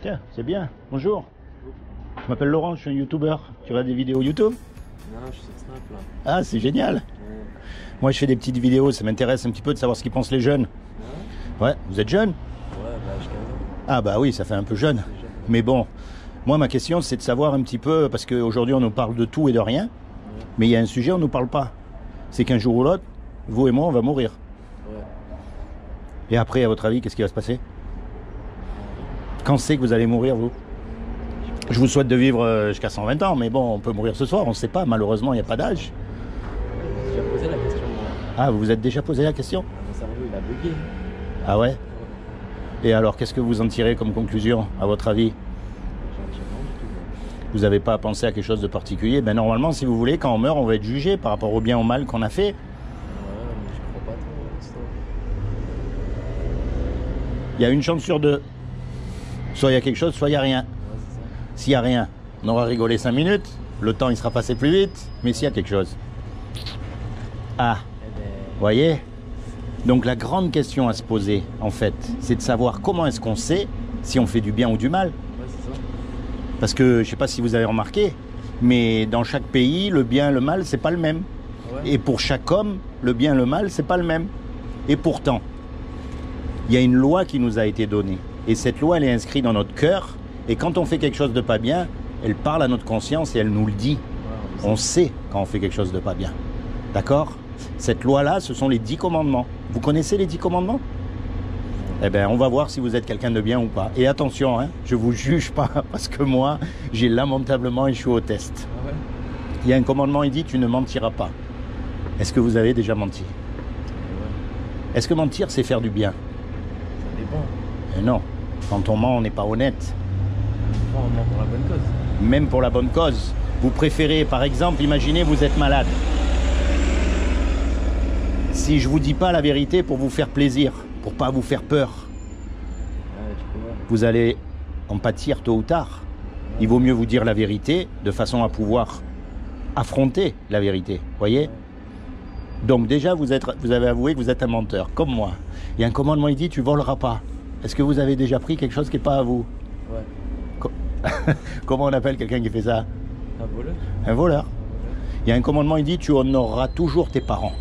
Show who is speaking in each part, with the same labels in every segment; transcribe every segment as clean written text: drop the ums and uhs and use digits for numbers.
Speaker 1: Tiens, c'est bien. Bonjour. Je m'appelle Laurent, je suis un youtubeur. Tu regardes des vidéos YouTube?
Speaker 2: Non, je suis sur Snap là.
Speaker 1: Ah, c'est génial.
Speaker 2: Ouais.
Speaker 1: Moi, je fais des petites vidéos, ça m'intéresse un petit peu de savoir ce qu'ils pensent les jeunes. Ouais, vous êtes jeune?
Speaker 2: Ouais, bah j'ai 15 ans.
Speaker 1: Ah bah oui, ça fait un peu jeune.
Speaker 2: C'est jeune.
Speaker 1: Mais bon, moi, ma question, c'est de savoir un petit peu, parce qu'aujourd'hui, on nous parle de tout et de rien, mais il y a un sujet, on nous parle pas. C'est qu'un jour ou l'autre, vous et moi, on va mourir.
Speaker 2: Ouais.
Speaker 1: Et après, à votre avis, qu'est-ce qui va se passer? Quand c'est que vous allez mourir, vous? Je vous souhaite de vivre jusqu'à 120 ans, mais bon, on peut mourir ce soir, on ne sait pas. Malheureusement, il n'y a pas d'âge.
Speaker 2: J'ai déjà posé la question moi.
Speaker 1: Ah, vous vous êtes déjà posé la question?
Speaker 2: Mon cerveau il a bugué.
Speaker 1: Ah ouais? Et alors, qu'est-ce que vous en tirez comme conclusion, à votre avis?
Speaker 2: J'en tire rien du tout. Moi.
Speaker 1: Vous n'avez pas pensé à quelque chose de particulier? Ben normalement, si vous voulez, quand on meurt, on va être jugé par rapport au bien ou au mal qu'on a fait.
Speaker 2: Ouais, mais je crois pas trop à ça.
Speaker 1: Il y a une chance sur deux. Soit il y a quelque chose, soit il n'y a rien.
Speaker 2: Ouais, c'est ça.
Speaker 1: S'il n'y a rien, on aura rigolé 5 minutes. Le temps, il sera passé plus vite. Mais s'il y a quelque chose... Ah,
Speaker 2: Eh ben,
Speaker 1: voyez? Donc la grande question à se poser, en fait, c'est de savoir comment est-ce qu'on sait si on fait du bien ou du mal.
Speaker 2: ouais, c'est ça.
Speaker 1: Parce que, je ne sais pas si vous avez remarqué, mais dans chaque pays, le bien et le mal, c'est pas le même.
Speaker 2: Ouais.
Speaker 1: Et pour chaque homme, le bien et le mal, c'est pas le même. Et pourtant, il y a une loi qui nous a été donnée. Et cette loi, elle est inscrite dans notre cœur. Et quand on fait quelque chose de pas bien, elle parle à notre conscience et elle nous le dit.
Speaker 2: Ouais,
Speaker 1: On sait quand on fait quelque chose de pas bien. D'accord? Cette loi-là, ce sont les 10 commandements. Vous connaissez les 10 commandements? Eh bien, on va voir si vous êtes quelqu'un de bien ou pas. Et attention, hein, je ne vous juge pas, parce que moi, j'ai lamentablement échoué au test.
Speaker 2: Ah ouais?
Speaker 1: Il y a un commandement, il dit, tu ne mentiras pas. Est-ce que vous avez déjà menti?
Speaker 2: Ouais.
Speaker 1: Est-ce que mentir, c'est faire du bien?
Speaker 2: Ça dépend.
Speaker 1: Eh non. Quand on ment, on n'est pas honnête.
Speaker 2: Parfois on ment pour la bonne cause.
Speaker 1: Même pour la bonne cause. Vous préférez, par exemple, imaginez, vous êtes malade. Si je vous dis pas la vérité pour vous faire plaisir, pour pas vous faire peur,
Speaker 2: Ouais, du coup, ouais.
Speaker 1: vous allez en pâtir tôt ou tard. Il vaut mieux vous dire la vérité de façon à pouvoir affronter la vérité. Voyez? Donc déjà, vous avez avoué que vous êtes un menteur, comme moi. Il y a un commandement, il dit, tu voleras pas. Est-ce que vous avez déjà pris quelque chose qui n'est pas à vous?
Speaker 2: Ouais.
Speaker 1: Comment on appelle quelqu'un qui fait ça?
Speaker 2: Un voleur?
Speaker 1: Un voleur. Il y a un commandement, il dit, tu honoreras toujours tes parents.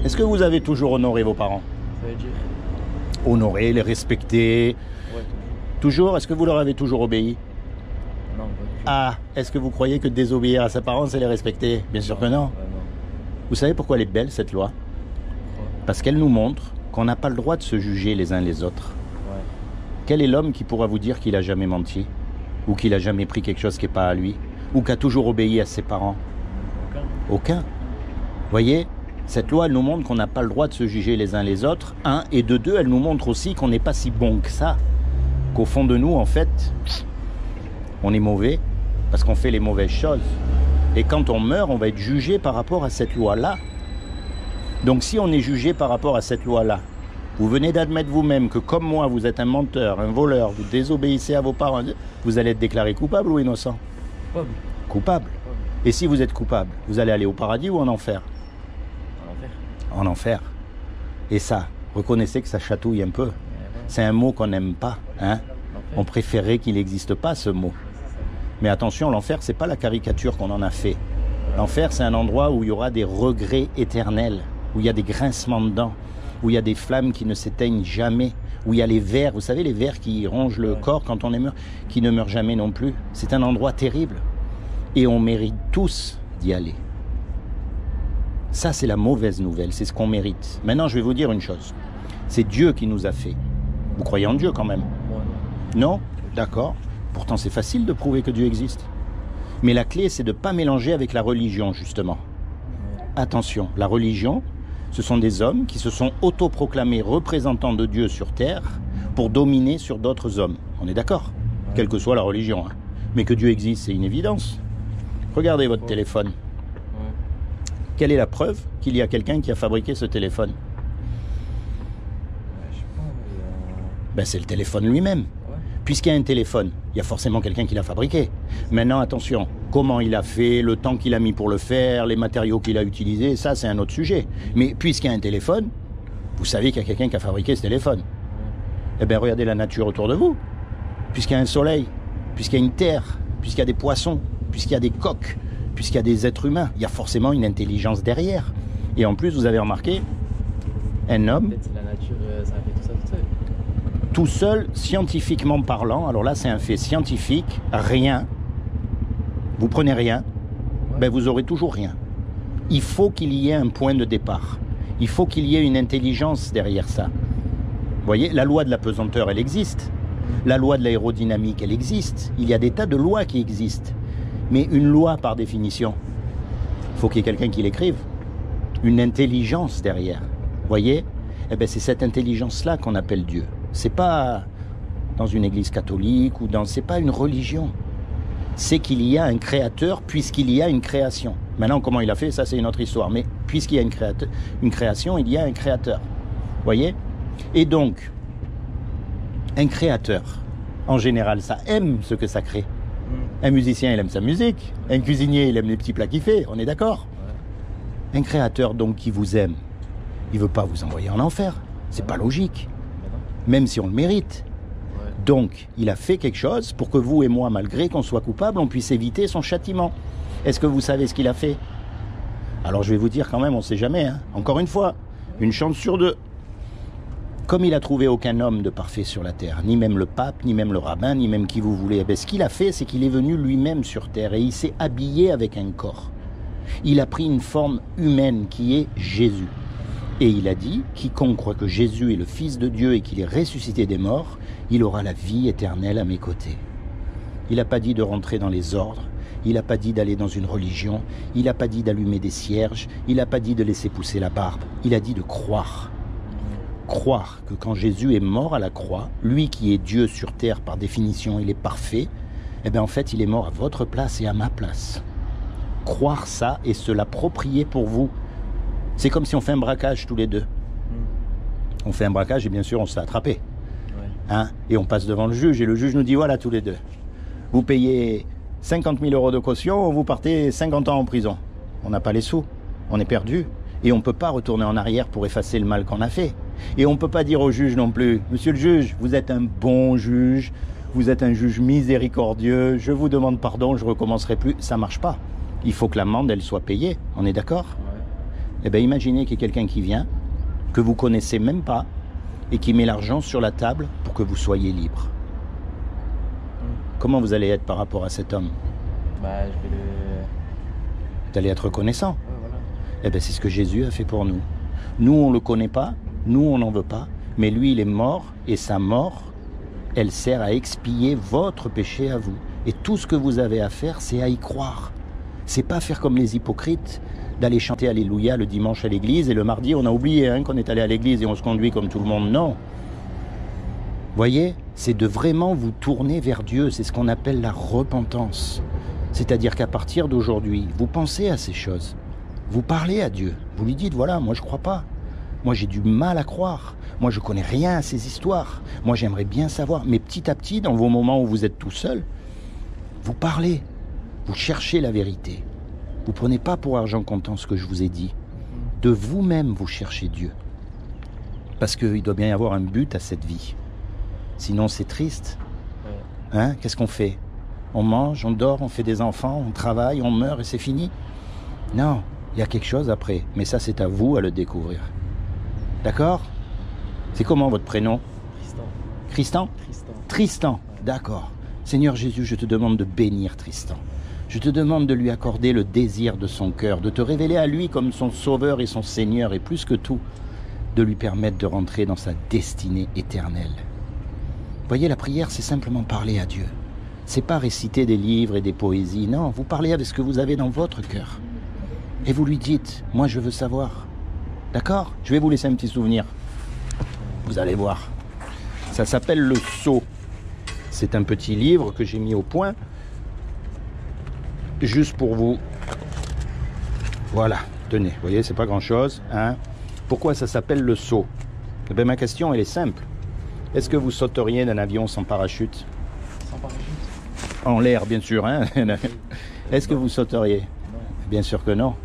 Speaker 1: Est-ce que vous avez toujours honoré vos parents?
Speaker 2: Ça veut dire?
Speaker 1: Honorer, les respecter.
Speaker 2: Ouais,
Speaker 1: Toujours? Est-ce que vous leur avez toujours obéi?
Speaker 2: non, pas du tout.
Speaker 1: Ah, est-ce que vous croyez que désobéir à ses parents, c'est les respecter? Bien sûr que non.
Speaker 2: Ouais, non.
Speaker 1: Vous savez pourquoi elle est belle, cette loi? Parce qu'elle nous montre qu'on n'a pas le droit de se juger les uns les autres.
Speaker 2: Ouais.
Speaker 1: Quel est l'homme qui pourra vous dire qu'il n'a jamais menti? Ou qu'il n'a jamais pris quelque chose qui n'est pas à lui? Ou qui a toujours obéi à ses parents?
Speaker 2: Aucun.
Speaker 1: Aucun. Voyez, cette loi, elle nous montre qu'on n'a pas le droit de se juger les uns les autres. Un, et de deux, elle nous montre aussi qu'on n'est pas si bon que ça. Qu'au fond de nous, en fait, on est mauvais parce qu'on fait les mauvaises choses. Et quand on meurt, on va être jugé par rapport à cette loi-là. Donc si on est jugé par rapport à cette loi-là, vous venez d'admettre vous-même que comme moi, vous êtes un menteur, un voleur, vous désobéissez à vos parents, vous allez être déclaré coupable ou innocent?
Speaker 2: Coupable.
Speaker 1: Coupable. Et si vous êtes coupable, vous allez aller au paradis ou en enfer?
Speaker 2: À l'enfer.
Speaker 1: En enfer. Et ça, reconnaissez que ça chatouille un peu.
Speaker 2: Ouais, ouais.
Speaker 1: C'est un mot qu'on n'aime pas. Hein?
Speaker 2: L'enfer.
Speaker 1: On préférait qu'il n'existe pas ce mot. Mais attention, l'enfer, c'est pas la caricature qu'on en a fait. L'enfer, c'est un endroit où il y aura des regrets éternels, où il y a des grincements de dents, où il y a des flammes qui ne s'éteignent jamais, où il y a les vers, vous savez, les vers qui rongent le corps quand on est mort, qui ne meurent jamais non plus. C'est un endroit terrible. Et on mérite tous d'y aller. Ça, c'est la mauvaise nouvelle, c'est ce qu'on mérite. Maintenant, je vais vous dire une chose. C'est Dieu qui nous a fait. Vous croyez en Dieu quand même?
Speaker 2: Moi, non.
Speaker 1: Non? D'accord. Pourtant, c'est facile de prouver que Dieu existe. Mais la clé, c'est de ne pas mélanger avec la religion, justement. Attention, la religion, ce sont des hommes qui se sont autoproclamés représentants de Dieu sur terre pour dominer sur d'autres hommes. On est d'accord? Quelle que soit la religion. Hein. Mais que Dieu existe, c'est une évidence. Regardez votre téléphone.
Speaker 2: Ouais.
Speaker 1: Quelle est la preuve qu'il y a quelqu'un qui a fabriqué ce téléphone?
Speaker 2: Ouais, je sais pas, mais
Speaker 1: Ben, c'est le téléphone lui-même.
Speaker 2: ouais.
Speaker 1: Puisqu'il y a un téléphone, il y a forcément quelqu'un qui l'a fabriqué. Maintenant, attention, comment il a fait, le temps qu'il a mis pour le faire, les matériaux qu'il a utilisés, ça, c'est un autre sujet. Mais puisqu'il y a un téléphone, vous savez qu'il y a quelqu'un qui a fabriqué ce téléphone. Eh bien, regardez la nature autour de vous. puisqu'il y a un soleil, puisqu'il y a une terre, puisqu'il y a des poissons, puisqu'il y a des coqs, puisqu'il y a des êtres humains, il y a forcément une intelligence derrière. Et en plus, vous avez remarqué, un homme,
Speaker 2: Peut-être la nature, ça a fait tout ça tout seul.
Speaker 1: tout seul, scientifiquement parlant, alors là c'est un fait scientifique, rien, vous prenez rien, ben vous aurez toujours rien. Il faut qu'il y ait un point de départ. Il faut qu'il y ait une intelligence derrière ça. Vous voyez, la loi de la pesanteur, elle existe. La loi de l'aérodynamique, elle existe. Il y a des tas de lois qui existent. Mais une loi, par définition, il faut qu'il y ait quelqu'un qui l'écrive. Une intelligence derrière. Vous voyez? Eh ben, c'est cette intelligence-là qu'on appelle Dieu. C'est pas dans une église catholique ou dans... C'est pas une religion. C'est qu'il y a un créateur puisqu'il y a une création. Maintenant, comment il a fait, ça c'est une autre histoire. Mais puisqu'il y a une création, il y a un créateur. Vous voyez? Et donc, un créateur, en général, ça aime ce que ça crée. Un musicien, il aime sa musique. Un cuisinier, il aime les petits plats qu'il fait. On est d'accord? Un créateur, donc, qui vous aime, il ne veut pas vous envoyer en enfer. C'est pas logique. Même si on le mérite. Donc, il a fait quelque chose pour que vous et moi, malgré qu'on soit coupable, on puisse éviter son châtiment. Est-ce que vous savez ce qu'il a fait? Alors, je vais vous dire quand même, on ne sait jamais. Hein. Encore une fois, une chance sur deux. Comme il a trouvé aucun homme de parfait sur la terre, ni même le pape, ni même le rabbin, ni même qui vous voulez, eh bien, ce qu'il a fait, c'est qu'il est venu lui-même sur terre et il s'est habillé avec un corps. Il a pris une forme humaine qui est Jésus. Et il a dit, quiconque croit que Jésus est le Fils de Dieu et qu'il est ressuscité des morts, il aura la vie éternelle à mes côtés. Il n'a pas dit de rentrer dans les ordres, il n'a pas dit d'aller dans une religion, il n'a pas dit d'allumer des cierges, il n'a pas dit de laisser pousser la barbe, il a dit de croire. Croire que quand Jésus est mort à la croix, lui qui est Dieu sur terre par définition, il est parfait, eh bien en fait il est mort à votre place et à ma place. Croire ça et se l'approprier pour vous. C'est comme si on fait un braquage tous les deux. On fait un braquage et bien sûr on se fait attraper. Hein, et on passe devant le juge et le juge nous dit voilà tous les deux. Vous payez 50 000 € de caution, vous partez 50 ans en prison. On n'a pas les sous, on est perdu. Et on ne peut pas retourner en arrière pour effacer le mal qu'on a fait. Et on ne peut pas dire au juge non plus, monsieur le juge, vous êtes un bon juge, vous êtes un juge miséricordieux, je vous demande pardon, je ne recommencerai plus. Ça ne marche pas. Il faut que l'amende, elle soit payée. On est d'accord? Eh bien, imaginez qu'il y ait quelqu'un qui vient, que vous connaissez même pas, et qui met l'argent sur la table pour que vous soyez libre. Comment vous allez être par rapport à cet homme?
Speaker 2: Bah, je vais le...
Speaker 1: Vous allez être reconnaissant.
Speaker 2: Ouais, voilà.
Speaker 1: Eh bien, c'est ce que Jésus a fait pour nous. Nous, on ne le connaît pas, nous, on n'en veut pas, mais lui, il est mort, et sa mort, elle sert à expier votre péché à vous. Et tout ce que vous avez à faire, c'est à y croire. C'est pas faire comme les hypocrites, d'aller chanter Alléluia le dimanche à l'église, et le mardi, on a oublié qu'on est allé à l'église et on se conduit comme tout le monde. Non. Voyez, c'est de vraiment vous tourner vers Dieu, c'est ce qu'on appelle la repentance. C'est-à-dire qu'à partir d'aujourd'hui, vous pensez à ces choses. Vous parlez à Dieu. Vous lui dites, voilà, moi je crois pas. Moi j'ai du mal à croire. Moi je connais rien à ces histoires. Moi j'aimerais bien savoir. Mais petit à petit, dans vos moments où vous êtes tout seul, vous parlez. Vous cherchez la vérité. Vous ne prenez pas pour argent comptant ce que je vous ai dit. De vous-même, vous cherchez Dieu. Parce qu'il doit bien y avoir un but à cette vie. Sinon, c'est triste. Hein? Qu'est-ce qu'on fait? On mange, on dort, on fait des enfants, on travaille, on meurt et c'est fini? Non, il y a quelque chose après. Mais ça, c'est à vous à le découvrir. D'accord? C'est comment votre prénom?
Speaker 2: Tristan.
Speaker 1: Tristan?
Speaker 2: Tristan.
Speaker 1: Tristan,
Speaker 2: Ouais.
Speaker 1: d'accord. Seigneur Jésus, je te demande de bénir Tristan. Je te demande de lui accorder le désir de son cœur, de te révéler à lui comme son sauveur et son Seigneur, et plus que tout, de lui permettre de rentrer dans sa destinée éternelle. Voyez, la prière, c'est simplement parler à Dieu. C'est pas réciter des livres et des poésies, non, vous parlez avec ce que vous avez dans votre cœur. Et vous lui dites, moi je veux savoir. D'accord? Je vais vous laisser un petit souvenir. Vous allez voir. Ça s'appelle Le Sceau. C'est un petit livre que j'ai mis au point, juste pour vous. Voilà, tenez, vous voyez, c'est pas grand-chose. Hein? Pourquoi ça s'appelle Le Sceau? Eh bien, ma question, elle est simple. Est-ce que vous sauteriez d'un avion sans parachute?
Speaker 2: Sans parachute?
Speaker 1: En l'air, bien sûr. Hein? Est-ce que vous sauteriez?
Speaker 2: Non.
Speaker 1: Bien sûr que non.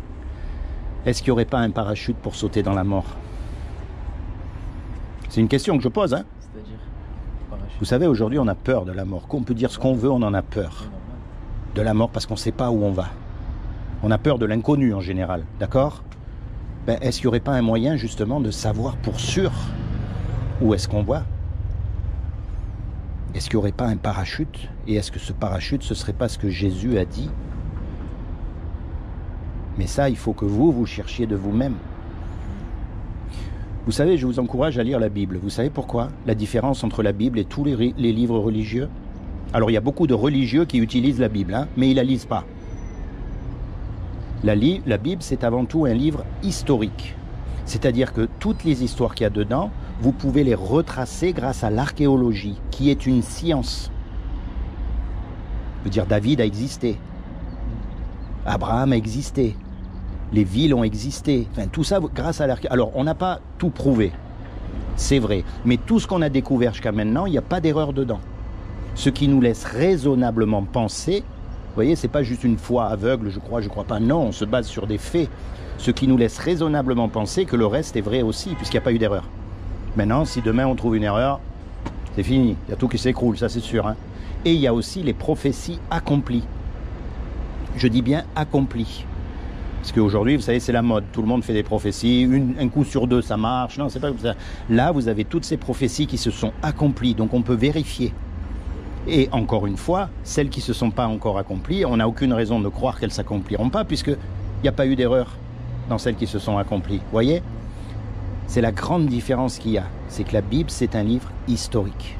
Speaker 1: Est-ce qu'il n'y aurait pas un parachute pour sauter dans la mort? C'est une question que je pose. Hein?
Speaker 2: C'est-à-dire? Parachute.
Speaker 1: Vous savez, aujourd'hui, on a peur de la mort. Qu'on peut dire ce qu'on veut, on en a peur. De la mort parce qu'on ne sait pas où on va. On a peur de l'inconnu en général, d'accord? Ben, est-ce qu'il n'y aurait pas un moyen justement de savoir pour sûr où est-ce qu'on va? Est-ce qu'il n'y aurait pas un parachute? Et est-ce que ce parachute, ce ne serait pas ce que Jésus a dit? Mais ça, il faut que vous cherchiez de vous-même. Vous savez, je vous encourage à lire la Bible. Vous savez pourquoi? La différence entre la Bible et tous les livres religieux? Alors, il y a beaucoup de religieux qui utilisent la Bible, hein, mais ils ne la lisent pas. La Bible, c'est avant tout un livre historique. C'est-à-dire que toutes les histoires qu'il y a dedans, vous pouvez les retracer grâce à l'archéologie, qui est une science. Je veux dire, David a existé. Abraham a existé. Les villes ont existé. Enfin, tout ça grâce à l'archéologie. Alors, on n'a pas tout prouvé. C'est vrai. Mais tout ce qu'on a découvert jusqu'à maintenant, il n'y a pas d'erreur dedans. Ce qui nous laisse raisonnablement penser, vous voyez, c'est pas juste une foi aveugle, je crois pas. Non, on se base sur des faits. Ce qui nous laisse raisonnablement penser que le reste est vrai aussi, puisqu'il n'y a pas eu d'erreur. Maintenant, si demain on trouve une erreur, c'est fini. Il y a tout qui s'écroule, ça c'est sûr. Hein. Et il y a aussi les prophéties accomplies. Je dis bien accomplies. Parce qu'aujourd'hui, vous savez, c'est la mode. Tout le monde fait des prophéties. Un coup sur deux, ça marche. Non, c'est pas comme ça. Là, vous avez toutes ces prophéties qui se sont accomplies. Donc, on peut vérifier. Et encore une fois, celles qui ne se sont pas encore accomplies, on n'a aucune raison de croire qu'elles ne s'accompliront pas, puisqu'il n'y a pas eu d'erreur dans celles qui se sont accomplies. Vous voyez? C'est la grande différence qu'il y a. C'est que la Bible, c'est un livre historique.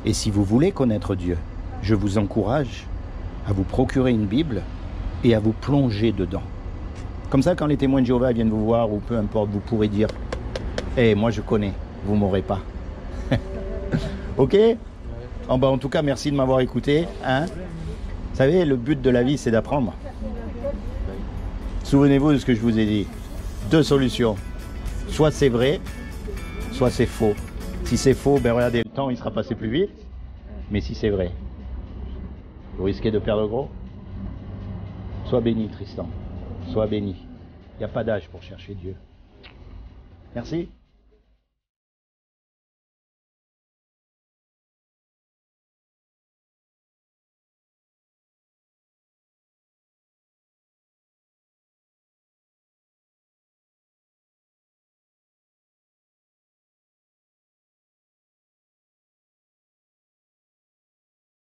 Speaker 1: Et si vous voulez connaître Dieu, je vous encourage à vous procurer une Bible et à vous plonger dedans. Comme ça, quand les témoins de Jéhovah viennent vous voir, ou peu importe, vous pourrez dire « Eh, moi je connais, vous ne m'aurez pas. » Ok? En tout cas, merci de m'avoir écouté. Hein? Vous savez, le but de la vie, c'est d'apprendre. Souvenez-vous de ce que je vous ai dit. 2 solutions. Soit c'est vrai, soit c'est faux. Si c'est faux, ben regardez, le temps il sera passé plus vite. Mais si c'est vrai, vous risquez de perdre gros. Sois béni, Tristan. Sois béni. Il n'y a pas d'âge pour chercher Dieu. Merci.